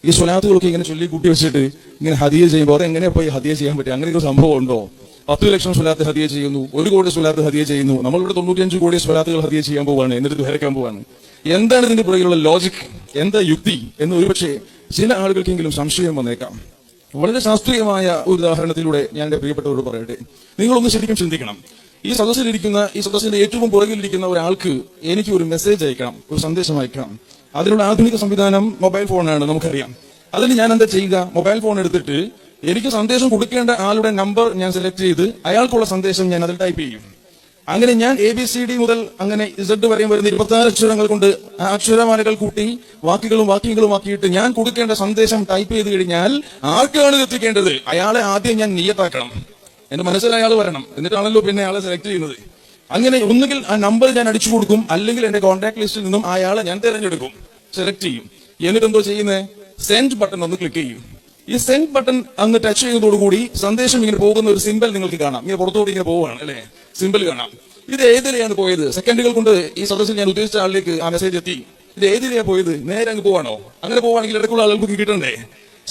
ഈ സ്വലാത്തുകളൊക്കെ ഇങ്ങനെ ചൊല്ലി കൂട്ടി വെച്ചിട്ട് ഇങ്ങനെ ഹദിയ ചെയ്യുമ്പോൾ അതെങ്ങനെയാ പോയി ഹദിയ ചെയ്യാൻ പറ്റുക? അങ്ങനെ ഒരു സംഭവം ഉണ്ടോ? 10 ലക്ഷം സ്വലാത്ത് ഹദിയ ചെയ്യുന്നു, 1 കോടി സ്വലാത്ത് ഹദിയ ചെയ്യുന്നു, നമ്മളിവിടെ 95 കോടി സ്വലാത്തുകൾ ഹദിയ ചെയ്യാൻ പോവാണ്, എന്നിട്ട് ദുഹരിക്കാൻ പോവാണ്. എന്താണ് ഇതിന്റെ പുറകിലുള്ള ലോജിക്, എന്താ യുക്തി എന്ന് ഒരുപക്ഷെ ചില ആളുകൾക്കെങ്കിലും സംശയം വന്നേക്കാം. വളരെ ശാസ്ത്രീയമായ ഒരു ഉദാഹരണത്തിലൂടെ ഞാൻ എന്റെ പ്രിയപ്പെട്ടവരോട് പറയട്ടെ. നിങ്ങളൊന്ന് ശരിക്കും ചിന്തിക്കണം. ഈ സദസ്സിന്റെ ഏറ്റവും പുറകിലിരിക്കുന്ന ഒരാൾക്ക് എനിക്ക് ഒരു മെസ്സേജ് അയക്കണം, ഒരു സന്ദേശം അയക്കണം. അതിനുള്ള ആധുനിക സംവിധാനം മൊബൈൽ ഫോണാണ്, നമുക്കറിയാം. അതിന് ഞാൻ എന്താ ചെയ്യുക? മൊബൈൽ ഫോൺ എടുത്തിട്ട് എനിക്ക് സന്ദേശം കൊടുക്കേണ്ട ആളുടെ നമ്പർ ഞാൻ സെലക്ട് ചെയ്ത് അയാൾക്കുള്ള സന്ദേശം ഞാൻ അതിൽ ടൈപ്പ് ചെയ്യും. അങ്ങനെ ഞാൻ ABCD മുതൽ അങ്ങനെ Z വരെയും വരുന്ന 26 അക്ഷരങ്ങൾ കൊണ്ട് ആ അക്ഷരമാലകൾ കൂട്ടി വാക്യങ്ങളും ആക്കിയിട്ട് ഞാൻ കൊടുക്കേണ്ട സന്ദേശം ടൈപ്പ് ചെയ്ത് കഴിഞ്ഞാൽ ആർക്കാണ് ഇത് എത്തിക്കേണ്ടത്? അയാളെ ആദ്യം ഞാൻ നിയത്താക്കണം. എന്റെ മനസ്സിൽ അയാൾ വരണം, എന്നിട്ടാണല്ലോ പിന്നെ അയാളെ സെലക്ട് ചെയ്യുന്നത്. അങ്ങനെ ഒന്നുകിൽ ആ നമ്പർ ഞാൻ അടിച്ചു കൊടുക്കും, അല്ലെങ്കിൽ എന്റെ കോൺടാക്ട് ലിസ്റ്റിൽ നിന്നും അയാളെ ഞാൻ തിരഞ്ഞെടുക്കും, സെലക്ട് ചെയ്യും. എന്നിട്ട് എന്തോ ചെയ്യുന്നത്? സെൻഡ് ബട്ടൺ ഒന്ന് ക്ലിക്ക് ചെയ്യും. ഈ സെൻഡ് ബട്ടൺ അങ്ങ് ടച്ച് ചെയ്യുന്നതോടുകൂടി സന്ദേശം ഇങ്ങനെ പോകുന്ന ഒരു സിമ്പൽ നിങ്ങൾക്ക് കാണാം. ഇങ്ങനെ പുറത്തോട്ട് ഇങ്ങനെ പോവുകയാണ് അല്ലെ, സിമ്പൽ കാണാം. ഇത് ഏതിലെയാണ് പോയത്? സെക്കൻഡുകൾ കൊണ്ട് ഈ സദസ്സിൽ ഞാൻ ഉദ്ദേശിച്ച ആളിലേക്ക് ആ മെസ്സേജ് എത്തി. ഇത് ഏതിലെയാണ് പോയത്? നേരെ അങ്ങ് പോവാണോ? അങ്ങനെ പോവാണെങ്കിൽ ഇടയ്ക്കുള്ള ആളുകൾക്ക് കിട്ടണ്ടേ?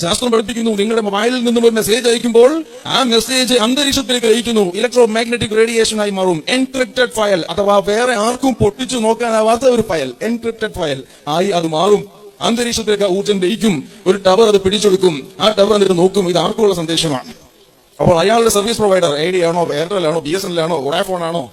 ശാസ്ത്രം പഠിപ്പിക്കുന്നു, നിങ്ങളുടെ മൊബൈലിൽ നിന്നും ഒരു മെസ്സേജ് അയക്കുമ്പോൾ ആ മെസ്സേജ് അന്തരീക്ഷത്തിലേക്ക് അയക്കുന്നു, ഇലക്ട്രോ മാഗ്നറ്റിക് റേഡിയേഷൻ ആയി മാറും. എൻക്രിപ്റ്റഡ് ഫയൽ അഥവാ വേറെ ആർക്കും പൊട്ടിച്ചു നോക്കാനാവാത്ത ഒരു ഫയൽ, എൻക്രിപ്റ്റഡ് ഫയൽ ആയി അത് മാറും. അന്തരീക്ഷത്തിലേക്ക് ഊർജ്ജം ലയിക്കും. ഒരു ടവർ അത് പിടിച്ചെടുക്കും. ആ ടവർ എന്നിട്ട് നോക്കും ഇത് ആർക്കുള്ള സന്ദേശമാണ്. അപ്പോൾ അയാളുടെ സർവീസ് പ്രൊവൈഡർ ഐഡിയ ആണോ, എയർടെൽ ആണോ, BSNL ആണോ, വോഡാഫോൺ ആണോ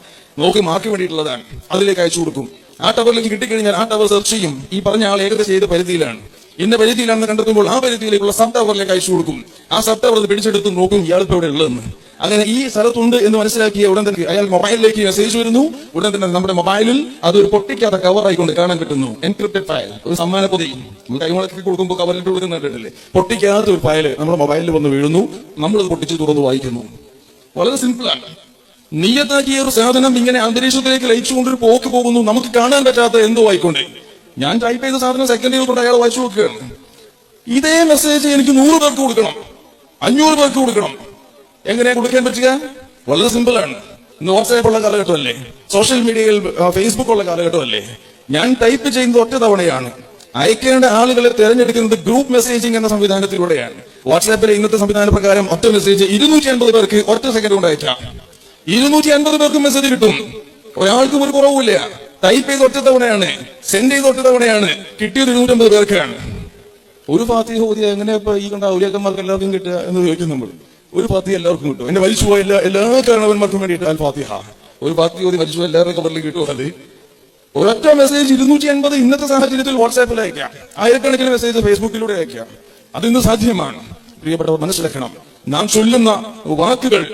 നോക്കി മാർക്ക് വേണ്ടിയിട്ടുള്ളതാണ്, അതിലേക്ക് അയച്ചു കൊടുക്കും. ആ ടവറിലേക്ക് കിട്ടിക്കഴിഞ്ഞാൽ ആ ടവർ സെർച്ച് ചെയ്യും. ഈ പറഞ്ഞ ആൾ ഏകദേശം ഏത് പരിധിയിലാണ്, ഇന്ന പരിധിയിലാണെന്ന് കണ്ടെത്തുമ്പോൾ ആ പരിധിയിലേക്കുള്ള സബ് ടവറിലേക്ക് അയച്ചു കൊടുക്കും. ആ സബ് ടവർ അത് പിടിച്ചെടുത്ത് നോക്കും ഇയാൾക്ക് ഇവിടെ ഉള്ളതെന്ന്. അങ്ങനെ ഈ സ്ഥലത്തുണ്ട് എന്ന് മനസ്സിലാക്കിയ ഉടൻ തന്നെ അയാൾ മൊബൈലിലേക്ക് മെസ്സേജ് വരുന്നു. ഉടൻ തന്നെ നമ്മുടെ മൊബൈലിൽ അതൊരു പൊട്ടിക്കാത്ത കവറായിക്കൊണ്ട് കാണാൻ കിട്ടുന്നു. എൻക്രിപ്റ്റഡ് ഫയൽ, ഒരു സമ്മാന പൊതി കൈമുളക്കി കൊടുക്കുമ്പോൾ കവറിലിട്ട് കൊടുക്കുന്നുണ്ടല്ലേ, പൊട്ടിക്കാത്ത ഒരു ഫയൽ നമ്മുടെ മൊബൈലിൽ വന്ന് വീഴുന്നു. നമ്മളത് പൊട്ടിച്ച് തുറന്ന് വായിക്കുന്നു. വളരെ സിമ്പിളാണ്. നിയത്താക്കിയ ഒരു സാധനം ഇങ്ങനെ അന്തരീക്ഷത്തിലേക്ക് ലയിച്ചുകൊണ്ടൊരു പോക്ക് പോകുന്നു. നമുക്ക് കാണാൻ പറ്റാത്ത എന്തോ ആയിക്കൊണ്ട് ഞാൻ ടൈപ്പ് ചെയ്ത സാധനം സെക്കൻഡുകൾ കൊണ്ട് അയാൾ വായിച്ചു നോക്കുകയാണ്. ഇതേ മെസ്സേജ് എനിക്ക് 100 പേർക്ക് കൊടുക്കണം, 500 പേർക്ക് കൊടുക്കണം. എങ്ങനെയാ കൊടുക്കാൻ പറ്റുക? വളരെ സിമ്പിൾ ആണ്. ഇന്ന് വാട്സാപ്പ് ഉള്ള കാലഘട്ടമല്ലേ, സോഷ്യൽ മീഡിയയിൽ ഫേസ്ബുക്ക് ഉള്ള കാലഘട്ടമല്ലേ. ഞാൻ ടൈപ്പ് ചെയ്യുന്നത് ഒറ്റ തവണയാണ്. അയക്കേണ്ട ആളുകളെ തിരഞ്ഞെടുക്കുന്നത് ഗ്രൂപ്പ് മെസ്സേജിംഗ് എന്ന സംവിധാനത്തിലൂടെയാണ്. വാട്സാപ്പിലെ ഇന്നത്തെ സംവിധാന പ്രകാരം ഒറ്റ മെസ്സേജ് 250 പേർക്ക് ഒറ്റ സെക്കൻഡ് കൊണ്ട് അയക്കാം. 250 പേർക്ക് മെസ്സേജ് കിട്ടും. ഒരാൾക്കും ഒരു കുറവില്ല. ടൈപ്പ് ചെയ്ത് ഒറ്റ തവണയാണ്, സെൻഡ് ചെയ്ത് ഒറ്റ തവണയാണ്, കിട്ടിയത് 250 പേർക്കാണ്. ഒരു ഫാത്തിഹ ഓതിയ എങ്ങനെയാ ഇപ്പൊ ഈ കണ്ട ഔലിയാക്കന്മാർക്ക് എല്ലാവർക്കും കിട്ടുക എന്ന് ചോദിക്കും നമ്മൾ. ഒരു ഫാത്തിഹ എല്ലാവർക്കും കിട്ടും. എന്റെ മരിച്ചുപോയ എല്ലാ കാരണവന്മാർക്കും വേണ്ടിയിട്ട് അൽ ഫാത്തിഹ, ഒരു ഫാത്തിഹ ഓതി മരിച്ചുപോയ എല്ലാവരുടെ കബറിലേക്ക് കിട്ടുമോ? അത് ഒരൊറ്റ മെസ്സേജ് 250 ഇന്നത്തെ സാഹചര്യത്തിൽ വാട്സാപ്പിൽ അയക്കാം, ആയിരക്കണക്കിന് മെസ്സേജ് ഫേസ്ബുക്കിലൂടെ അയക്കാം. അതിന്ന് സാധ്യമാണ്. പ്രിയപ്പെട്ടവർ മനസ്സിലാക്കണം, നാം ചൊല്ലുന്ന വാക്കുകൾ,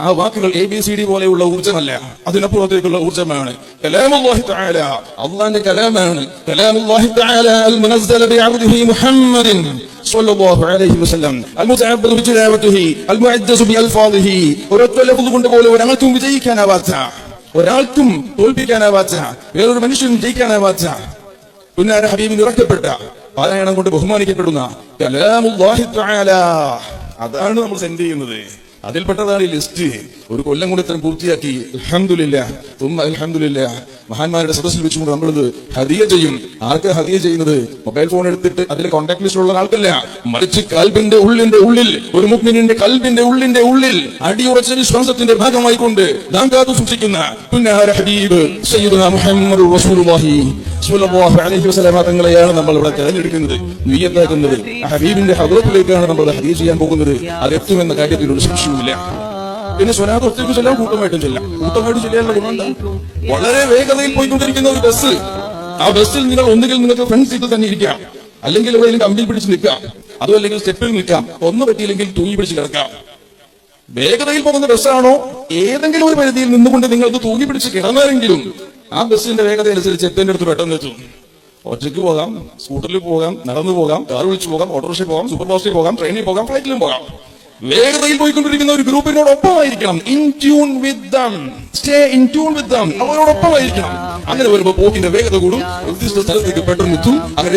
ആ വാക്കുകൾ ABCD പോലെയുള്ള ഊർജ്ജമല്ല, അതിനപ്പുറത്തേക്കുള്ള ഊർജ്ജമാണ്. കലാമുല്ലാഹി തആല, അല്ലാഹുവിന്റെ കലാമാണ്. കലാമുല്ലാഹി തആല അൽ മുനസ്സല ബിഅബ്ദിഹി മുഹമ്മദിൻ സ്വല്ലല്ലാഹു അലൈഹി വസല്ലം അൽ മുതഅബ്ബദു ബിതിലാവതിഹി അൽ മുഅദ്ദസു ബിഅൽഫാദിഹി. ഒരൊറ്റ ലഫ്ദ് കൊണ്ട് പോലും ഒരാൾക്കും വിജയിക്കാനാവാത്ത, ഒരാൾക്കും തോൽപ്പിക്കാനാവാത്ത, വേറൊരു മനുഷ്യനും ജയിക്കാനാവാത്ത പുന്നാര ഹബീബിന് ഇറക്കപ്പെട്ട, പാരായണം കൊണ്ട് ബഹുമാനിക്കപ്പെടുന്ന കലാമുല്ലാഹി തആല, അതാണ് നമ്മൾ സെൻഡ് ചെയ്യുന്നത്. അതിൽപ്പെട്ടതാണ് ഈ ലിസ്റ്റ്. ഒരു കൊല്ലം കൊണ്ട് ഇത്രയും പൂർത്തിയാക്കി. അൽഹംദുലില്ലാഹ് തുമ്മ അൽഹംദുലില്ലാഹ്. മഹാന്മാരുടെ സദസ്സിൽ വെച്ചുകൊണ്ട് നമ്മളിത് ഹദിയ ചെയ്യും. ആർക്ക് ഹദിയ ചെയ്യുന്നത്? മൊബൈൽ ഫോൺ എടുത്തിട്ട് അതിലെ കോൺടാക്ട് ലിസ്റ്റിലുള്ള ആൾക്കല്ല, മറിച്ച് കൽബിന്റെ ഉള്ളിൽ, ഒരു മുഅ്മിനിന്റെ കൽബിന്റെ ഉള്ളിൽ അടിയുറച്ച വിശ്വാസത്തിന്റെ ഭാഗമായിക്കൊണ്ട് നാം കാത്തു സൂക്ഷിക്കുന്ന പുന്നാര ഹബീബ് സയ്യിദുനാ മുഹമ്മദുർ റസൂലുള്ളാഹി സ്വല്ലല്ലാഹു അലൈഹി വസല്ലം തങ്ങളെയാണ് നമ്മൾ ഇവിടെ തിരഞ്ഞെടുക്കുന്നത്, നിയ്യത്താക്കുന്നത്. ഹബീബിന്റെ ഹദ്റത്തിലേക്കാണ് നമ്മൾ ഹദിയ ചെയ്യാൻ പോകുന്നത്. അതെത്തുമെന്ന കാര്യത്തിൽ ഒരു സംശയവുമില്ല. പിന്നെ സ്വലാത്ത് ഒറ്റയ്ക്ക് ചെല്ലാം, കൂട്ടമായിട്ടും ചെല്ലാം. കൂട്ടമായിട്ട് ചെല്ലാനുള്ള ഗുണം വളരെ വേഗതയിൽ പോയിക്കൊണ്ടിരിക്കുന്ന ഒരു ബസ്. ആ ബസ്സിൽ നിങ്ങൾ ഒന്നുകിൽ നിങ്ങൾക്ക് ഫ്രണ്ട് സീറ്റിൽ തന്നെ ഇരിക്കാം, അല്ലെങ്കിൽ എവിടെയെങ്കിലും കമ്പിൽ പിടിച്ച് നിൽക്കാം, അതും അല്ലെങ്കിൽ സ്റ്റെപ്പിൽ നിൽക്കാം, ഒന്നും പറ്റിയില്ലെങ്കിൽ തൂങ്ങി പിടിച്ച് കിടക്കാം. വേഗതയിൽ പോകുന്ന ബസ്സാണോ, ഏതെങ്കിലും ഒരു പരിധിയിൽ നിന്നുകൊണ്ട് നിങ്ങൾക്ക് തൂങ്ങി പിടിച്ച് കിടന്നാലെങ്കിലും ആ ബസ്സിന്റെ വേഗത അനുസരിച്ച് എത്തേണ്ട അടുത്ത് പെട്ടെന്ന് എത്തും. ഒറ്റയ്ക്ക് പോകാം, സ്കൂട്ടറിൽ പോകാം, നടന്നു പോകാം, കാർ വിളിച്ചു പോകാം, ഓട്ടോറിക്ഷയിൽ പോകാം, സൂപ്പർ ഫാസ്റ്റിൽ പോകാം, ട്രെയിനിൽ പോകാം, ഫ്ലൈറ്റിലും പോകാം. വേഗതയിൽ പോയിക്കൊണ്ടിരിക്കുന്ന ഒരു ഗ്രൂപ്പിനോടൊപ്പമായിരിക്കണം. In tune with them, stay in tune with them, അവരോടൊപ്പമായിരിക്കണം. അങ്ങനെ വരുമ്പോൾ പോക്കിന്റെ വേഗത കൂടും, നിർദ്ദിഷ്ട സ്ഥലത്തേക്ക് പെട്ടെന്ന് എത്തും. അങ്ങനെ